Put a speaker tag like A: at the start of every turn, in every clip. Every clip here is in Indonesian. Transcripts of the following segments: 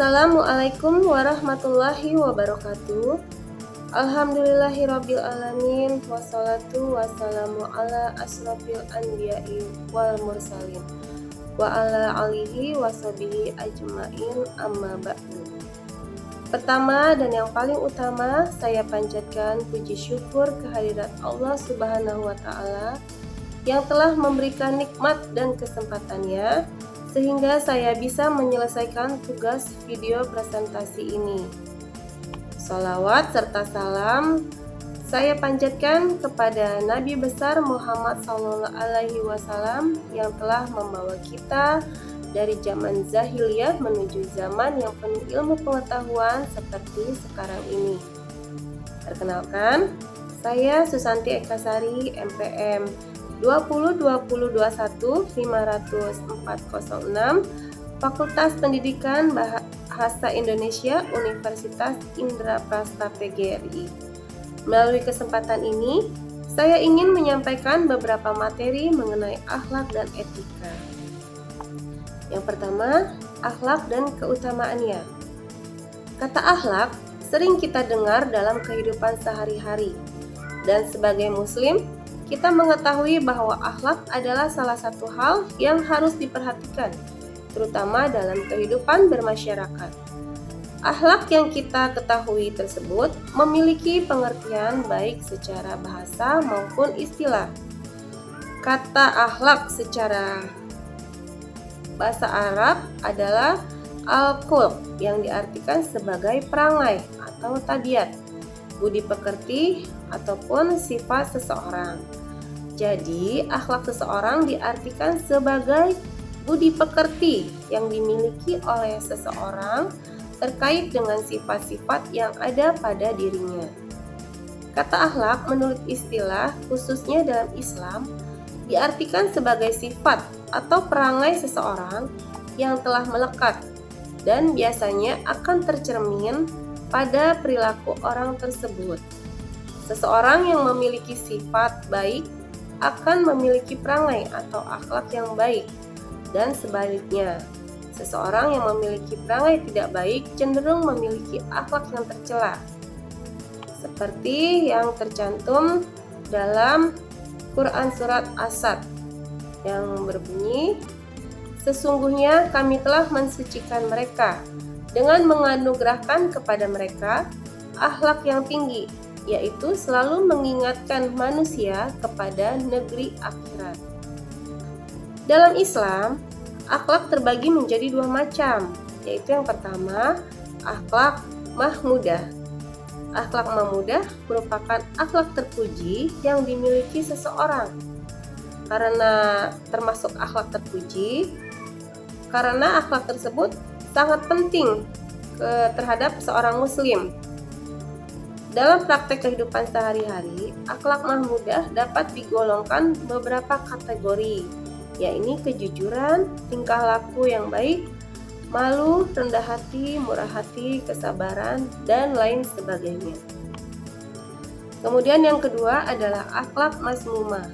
A: Assalamualaikum warahmatullahi wabarakatuh. Alhamdulillahirabbil alamin wassalatu wassalamu ala asrofil anbiya'i wal mursalin wa ala alihi washabihi ajmain amma ba'du. Pertama dan yang paling utama, saya panjatkan puji syukur kehadirat Allah Subhanahu wa taala yang telah memberikan nikmat dan kesempatannya sehingga saya bisa menyelesaikan tugas video presentasi ini. Sholawat serta salam saya panjatkan kepada Nabi besar Muhammad SAW yang telah membawa kita dari zaman zahiliyah menuju zaman yang penuh ilmu pengetahuan seperti sekarang ini. Perkenalkan, saya Susanti Ekasari, MPM 202021-50406, Fakultas Pendidikan Bahasa Indonesia Universitas Indraprasta PGRI. Melalui kesempatan ini, saya ingin menyampaikan beberapa materi mengenai akhlak dan etika. Yang pertama, akhlak dan keutamaannya. Kata akhlak sering kita dengar dalam kehidupan sehari-hari, dan sebagai muslim, kita mengetahui bahwa akhlak adalah salah satu hal yang harus diperhatikan, terutama dalam kehidupan bermasyarakat. Akhlak yang kita ketahui tersebut memiliki pengertian baik secara bahasa maupun istilah. Kata akhlak secara bahasa Arab adalah al-khulq yang diartikan sebagai perangai atau tabiat, budi pekerti ataupun sifat seseorang. Jadi, akhlak seseorang diartikan sebagai budi pekerti yang dimiliki oleh seseorang terkait dengan sifat-sifat yang ada pada dirinya. Kata akhlak menurut istilah khususnya dalam Islam diartikan sebagai sifat atau perangai seseorang yang telah melekat dan biasanya akan tercermin pada perilaku orang tersebut. Seseorang yang memiliki sifat baik akan memiliki perangai atau akhlak yang baik, dan sebaliknya, seseorang yang memiliki perangai tidak baik cenderung memiliki akhlak yang tercela. Seperti yang tercantum dalam Quran Surat As-Sad yang berbunyi, "Sesungguhnya kami telah mensucikan mereka dengan menganugerahkan kepada mereka akhlak yang tinggi, yaitu selalu mengingatkan manusia kepada negeri akhirat." Dalam Islam, akhlak terbagi menjadi dua macam, yaitu yang pertama, akhlak mahmudah. Akhlak mahmudah merupakan akhlak terpuji yang dimiliki seseorang. Karena termasuk akhlak terpuji, karena akhlak tersebut sangat penting terhadap seorang muslim. Dalam praktek kehidupan sehari-hari, akhlak mahmudah dapat digolongkan beberapa kategori, yaitu kejujuran, tingkah laku yang baik, malu, rendah hati, murah hati, kesabaran, dan lain sebagainya. Kemudian yang kedua adalah akhlak mazmumah.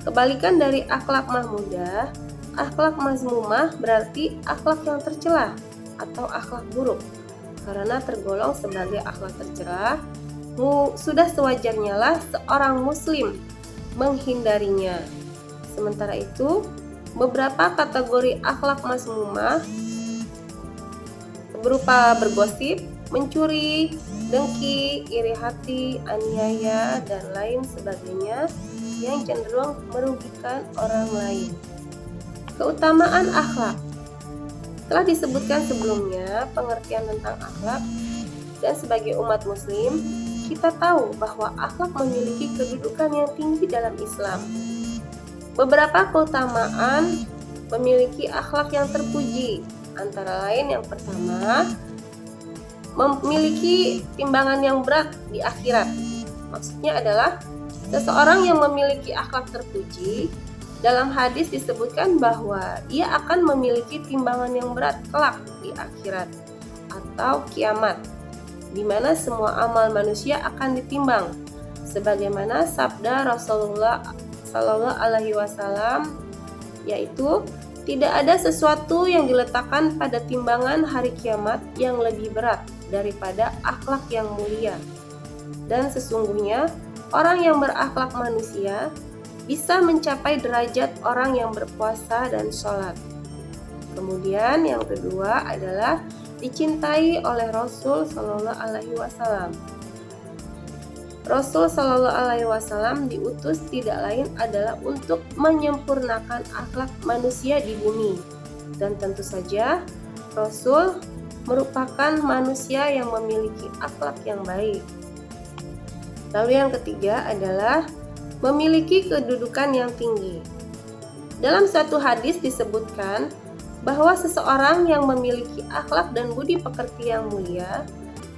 A: Kebalikan dari akhlak mahmudah, akhlak mazmumah berarti akhlak yang tercela atau akhlak buruk. Karena tergolong sebagai akhlak tercela, sudah sewajarnya lah seorang muslim menghindarinya. Sementara itu, beberapa kategori akhlak mazmumah berupa bergosip, mencuri, dengki, iri hati, aniaya, dan lain sebagainya yang cenderung merugikan orang lain. Keutamaan akhlak telah disebutkan sebelumnya pengertian tentang akhlak, dan sebagai umat muslim, kita tahu bahwa akhlak memiliki kedudukan yang tinggi dalam Islam. Beberapa keutamaan memiliki akhlak yang terpuji, antara lain yang pertama, memiliki timbangan yang berat di akhirat. Maksudnya adalah seseorang yang memiliki akhlak terpuji, dalam hadis disebutkan bahwa ia akan memiliki timbangan yang berat kelak di akhirat atau kiamat, di mana semua amal manusia akan ditimbang, sebagaimana sabda Rasulullah Shallallahu Alaihi Wasallam, yaitu Tidak ada sesuatu yang diletakkan pada timbangan hari kiamat yang lebih berat daripada akhlak yang mulia. Dan sesungguhnya orang yang berakhlak manusia bisa mencapai derajat orang yang berpuasa dan sholat. Kemudian yang kedua adalah dicintai oleh Rasul Shallallahu Alaihi Wasallam. Rasul Shallallahu Alaihi Wasallam diutus tidak lain adalah untuk menyempurnakan akhlak manusia di bumi, dan tentu saja Rasul merupakan manusia yang memiliki akhlak yang baik. Lalu yang ketiga adalah memiliki kedudukan yang tinggi. Dalam satu hadis disebutkan bahwa seseorang yang memiliki akhlak dan budi pekerti yang mulia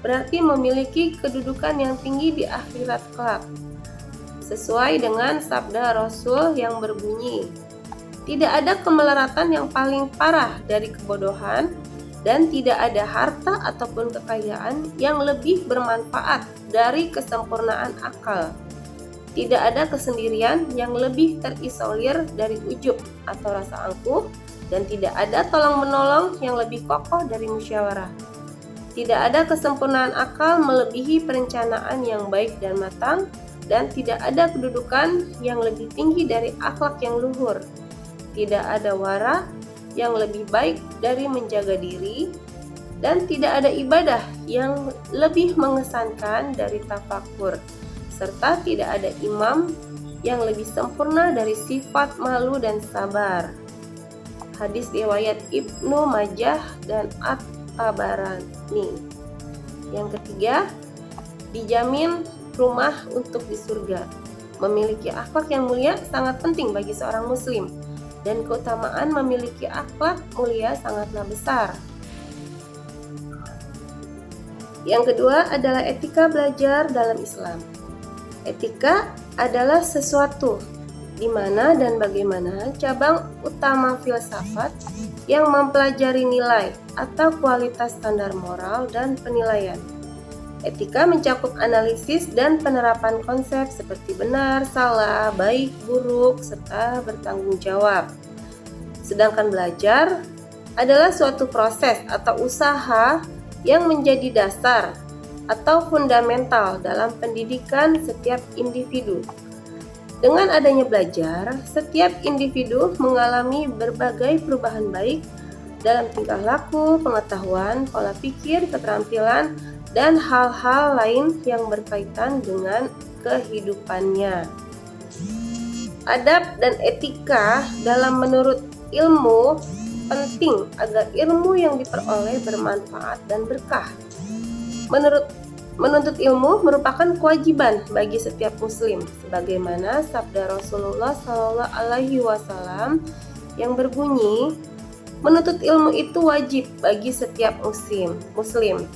A: berarti memiliki kedudukan yang tinggi di akhirat kelak. Sesuai dengan sabda Rasul yang berbunyi, "Tidak ada kemelaratan yang paling parah dari kebodohan, dan tidak ada harta ataupun kekayaan yang lebih bermanfaat dari kesempurnaan akal. Tidak ada kesendirian yang lebih terisolir dari ujub atau rasa angkuh, dan tidak ada tolong-menolong yang lebih kokoh dari musyawarah. Tidak ada kesempurnaan akal melebihi perencanaan yang baik dan matang, dan tidak ada kedudukan yang lebih tinggi dari akhlak yang luhur. Tidak ada wara yang lebih baik dari menjaga diri, dan tidak ada ibadah yang lebih mengesankan dari tafakur, serta tidak ada imam yang lebih sempurna dari sifat malu dan sabar." Hadis riwayat Ibnu Majah dan At-Tabarani. Yang ketiga, dijamin rumah untuk di surga. Memiliki akhlak yang mulia sangat penting bagi seorang muslim, dan keutamaan memiliki akhlak mulia sangatlah besar. Yang kedua adalah etika belajar dalam Islam. Etika adalah sesuatu di mana dan bagaimana cabang utama filsafat yang mempelajari nilai atau kualitas standar moral dan penilaian. Etika mencakup analisis dan penerapan konsep seperti benar, salah, baik, buruk, serta bertanggung jawab. Sedangkan belajar adalah suatu proses atau usaha yang menjadi dasar atau fundamental dalam pendidikan setiap individu. Dengan adanya belajar, setiap individu mengalami berbagai perubahan baik dalam tingkah laku, pengetahuan, pola pikir, keterampilan, dan hal-hal lain yang berkaitan dengan kehidupannya. Adab dan etika dalam menurut ilmu penting agar ilmu yang diperoleh bermanfaat dan berkah. Menuntut ilmu merupakan kewajiban bagi setiap muslim, sebagaimana sabda Rasulullah Shallallahu Alaihi Wasallam yang berbunyi, "Menuntut ilmu itu wajib bagi setiap muslim."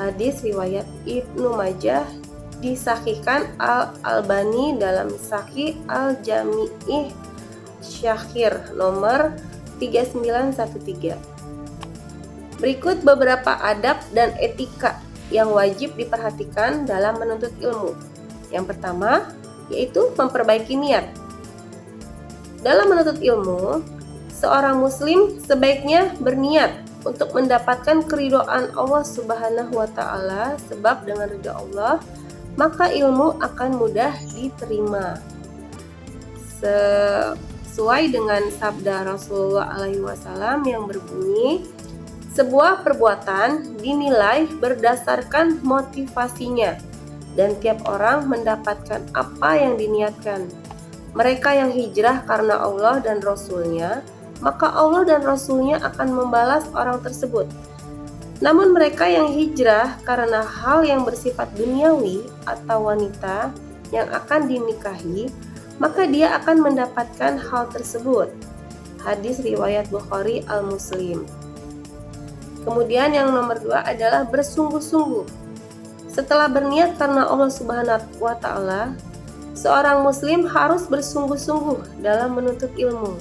A: Hadis riwayat Ibnu Majah, disahihkan Al-Albani dalam Sahih Al-Jami' Syakhir nomor 3913. Berikut beberapa adab dan etika yang wajib diperhatikan dalam menuntut ilmu. Yang pertama, yaitu memperbaiki niat. Dalam menuntut ilmu, seorang muslim sebaiknya berniat untuk mendapatkan keridhaan Allah Subhanahu wa taala, sebab dengan ridha Allah maka ilmu akan mudah diterima. Sesuai dengan sabda Rasulullah alaihi wasallam yang berbunyi, "Sebuah perbuatan dinilai berdasarkan motivasinya, dan tiap orang mendapatkan apa yang diniatkan. Mereka yang hijrah karena Allah dan Rasul-Nya, maka Allah dan Rasul-Nya akan membalas orang tersebut. Namun mereka yang hijrah karena hal yang bersifat duniawi atau wanita yang akan dinikahi, maka dia akan mendapatkan hal tersebut." Hadis riwayat Bukhari Al-Muslim. Kemudian yang nomor 2 adalah bersungguh-sungguh. Setelah berniat karena Allah Subhanahu wa taala, seorang muslim harus bersungguh-sungguh dalam menuntut ilmu.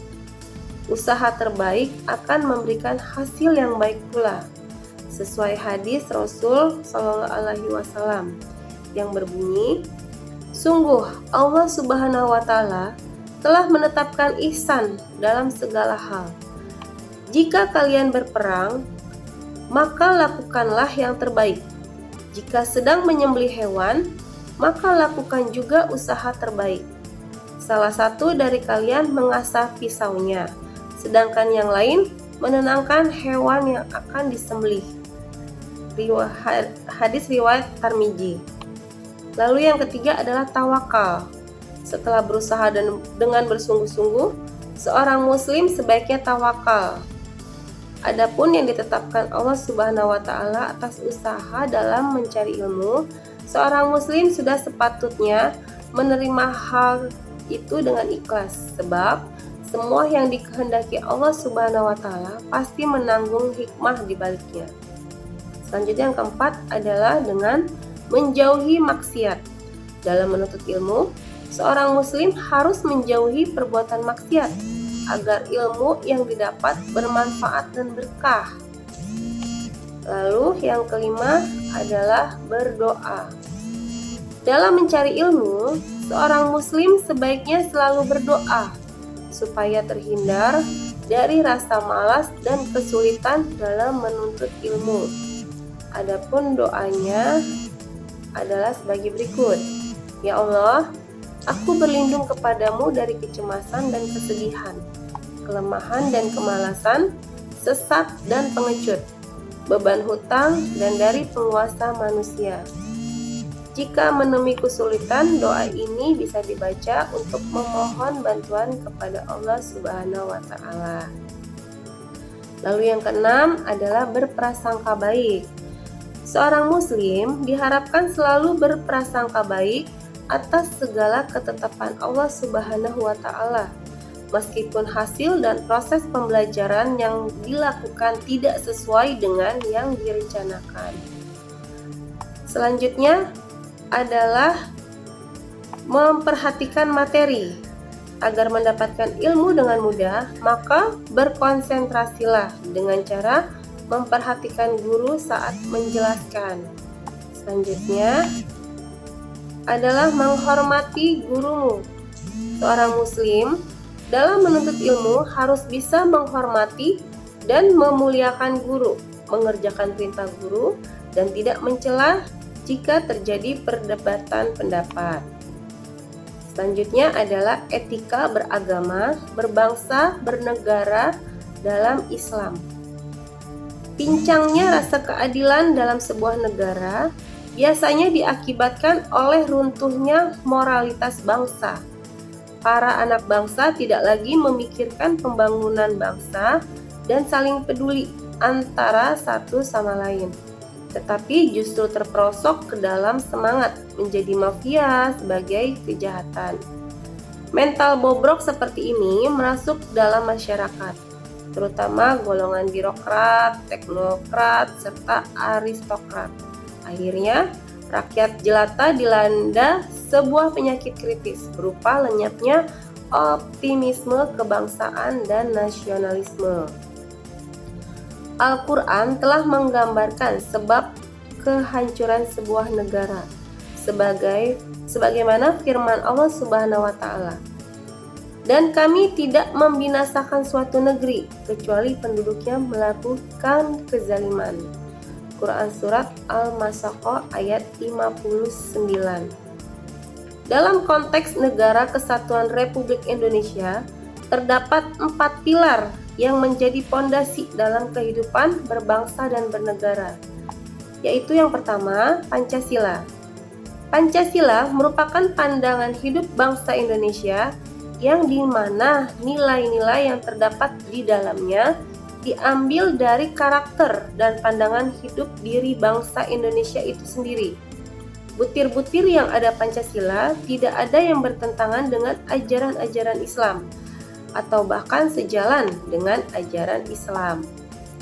A: Usaha terbaik akan memberikan hasil yang baik pula, sesuai hadis Rasul Shallallahu Alaihi Wasallam yang berbunyi, "Sungguh Allah Subhanahu wa taala telah menetapkan ihsan dalam segala hal, Jika kalian berperang, maka lakukanlah yang terbaik. Jika sedang menyembelih hewan, maka lakukan juga usaha terbaik. Salah satu dari kalian mengasah pisaunya, sedangkan yang lain menenangkan hewan yang akan disembelih. Hadis riwayat Tirmidzi. Lalu yang ketiga adalah tawakal. Setelah berusaha dengan bersungguh-sungguh, seorang muslim sebaiknya tawakal. Adapun yang ditetapkan Allah Subhanahu wa taala atas usaha dalam mencari ilmu, seorang muslim sudah sepatutnya menerima hal itu dengan ikhlas, sebab semua yang dikehendaki Allah Subhanahu wa taala pasti menanggung hikmah di baliknya. Selanjutnya yang keempat adalah dengan menjauhi maksiat. Dalam menuntut ilmu, seorang muslim harus menjauhi perbuatan maksiat agar ilmu yang didapat bermanfaat dan berkah. Lalu yang kelima adalah berdoa. Dalam mencari ilmu, seorang muslim sebaiknya selalu berdoa supaya terhindar dari rasa malas dan kesulitan dalam menuntut ilmu. Adapun doanya adalah sebagai berikut. Ya Allah, aku berlindung kepadamu dari kecemasan dan kesedihan, kelemahan dan kemalasan, sesat dan pengecut, beban hutang, dan dari penguasa manusia. Jika menemui kesulitan, doa ini bisa dibaca untuk memohon bantuan kepada Allah Subhanahu wa taala. Lalu yang keenam adalah berprasangka baik. Seorang muslim diharapkan selalu berprasangka baik atas segala ketetapan Allah Subhanahu wa taala, meskipun hasil dan proses pembelajaran yang dilakukan tidak sesuai dengan yang direncanakan. Selanjutnya adalah memperhatikan materi. Agar mendapatkan ilmu dengan mudah, maka berkonsentrasilah dengan cara memperhatikan guru saat menjelaskan. Selanjutnya adalah menghormati gurumu. Seorang muslim dalam menuntut ilmu harus bisa menghormati dan memuliakan guru, mengerjakan perintah guru, dan tidak mencela jika terjadi perdebatan pendapat. Selanjutnya adalah etika beragama, berbangsa, bernegara dalam Islam. Pincangnya rasa keadilan dalam sebuah negara biasanya diakibatkan oleh runtuhnya moralitas bangsa. Para anak bangsa tidak lagi memikirkan pembangunan bangsa dan saling peduli antara satu sama lain, tetapi justru terperosok ke dalam semangat menjadi mafia sebagai kejahatan. Mental bobrok seperti ini masuk dalam masyarakat, terutama golongan birokrat, teknokrat, serta aristokrat. Akhirnya, rakyat jelata dilanda sebuah penyakit kritis berupa lenyapnya optimisme kebangsaan dan nasionalisme. Al-Quran telah menggambarkan sebab kehancuran sebuah negara sebagaimana firman Allah Subhanahu wa taala. Dan kami tidak membinasakan suatu negeri kecuali penduduknya melakukan kezaliman. Quran Surat Al-Masaqah ayat 59. Dalam konteks Negara Kesatuan Republik Indonesia, terdapat 4 pilar yang menjadi pondasi dalam kehidupan berbangsa dan bernegara, yaitu yang pertama, Pancasila. Pancasila merupakan pandangan hidup bangsa Indonesia yang dimana nilai-nilai yang terdapat di dalamnya diambil dari karakter dan pandangan hidup diri bangsa Indonesia itu sendiri. Butir-butir yang ada Pancasila tidak ada yang bertentangan dengan ajaran-ajaran Islam atau bahkan sejalan dengan ajaran Islam.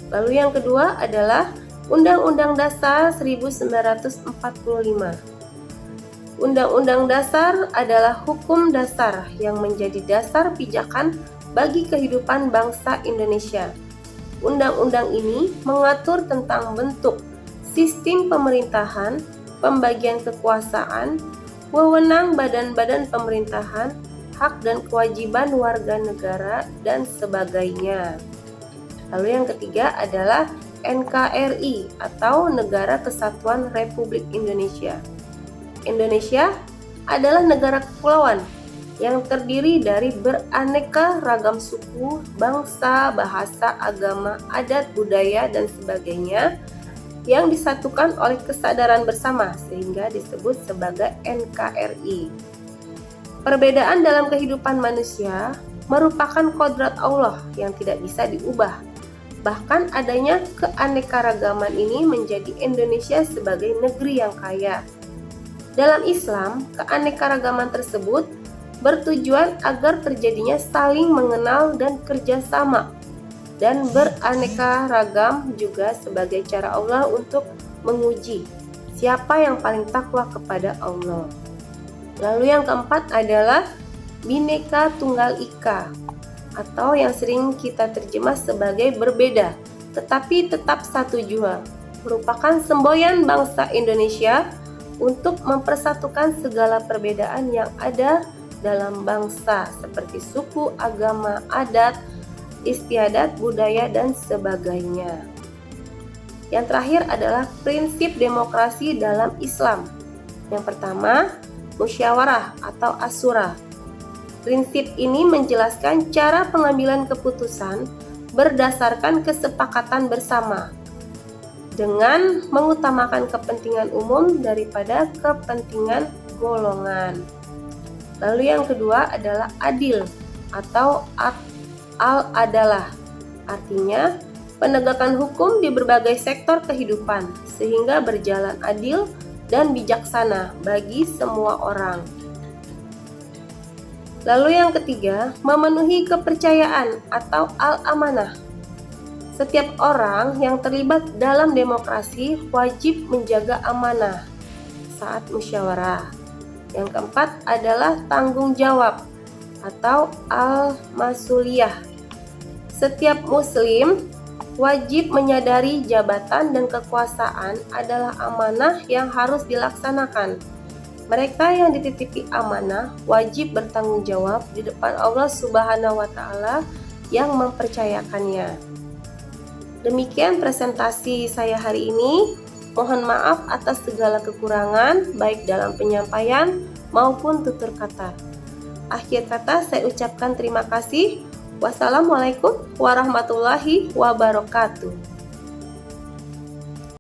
A: Lalu yang kedua adalah Undang-Undang Dasar 1945. Undang-Undang Dasar adalah hukum dasar yang menjadi dasar pijakan bagi kehidupan bangsa Indonesia. Undang-undang ini mengatur tentang bentuk, sistem pemerintahan, pembagian kekuasaan, wewenang badan-badan pemerintahan, hak dan kewajiban warga negara, dan sebagainya. Lalu yang ketiga adalah NKRI atau Negara Kesatuan Republik Indonesia. Indonesia adalah negara kepulauan yang terdiri dari beraneka ragam suku, bangsa, bahasa, agama, adat, budaya, dan sebagainya yang disatukan oleh kesadaran bersama sehingga disebut sebagai NKRI. Perbedaan dalam kehidupan manusia merupakan kodrat Allah yang tidak bisa diubah. Bahkan adanya keanekaragaman ini menjadi Indonesia sebagai negeri yang kaya. Dalam Islam, keanekaragaman tersebut bertujuan agar terjadinya saling mengenal dan kerjasama, dan beraneka ragam juga sebagai cara Allah untuk menguji siapa yang paling takwa kepada Allah. Lalu yang keempat adalah Bhinneka Tunggal Ika atau yang sering kita terjemah sebagai berbeda tetapi tetap satu jua, merupakan semboyan bangsa Indonesia untuk mempersatukan segala perbedaan yang ada dalam bangsa seperti suku, agama, adat, istiadat, budaya, dan sebagainya. Yang terakhir adalah prinsip demokrasi dalam Islam. Yang pertama, musyawarah atau asyura. Prinsip ini menjelaskan cara pengambilan keputusan berdasarkan kesepakatan bersama dengan mengutamakan kepentingan umum daripada kepentingan golongan. Lalu yang kedua adalah adil atau al-adalah. Artinya, penegakan hukum di berbagai sektor kehidupan sehingga berjalan adil dan bijaksana bagi semua orang. Lalu yang ketiga, memenuhi kepercayaan atau al-amanah. Setiap orang yang terlibat dalam demokrasi wajib menjaga amanah saat musyawarah. Yang keempat adalah tanggung jawab atau al-masuliyah. Setiap muslim wajib menyadari jabatan dan kekuasaan adalah amanah yang harus dilaksanakan. Mereka yang dititipi amanah wajib bertanggung jawab di depan Allah Subhanahu wa Ta'ala yang mempercayakannya. Demikian presentasi saya hari ini. Mohon maaf atas segala kekurangan baik dalam penyampaian maupun tutur kata. Akhir kata saya ucapkan terima kasih. Wassalamualaikum warahmatullahi wabarakatuh.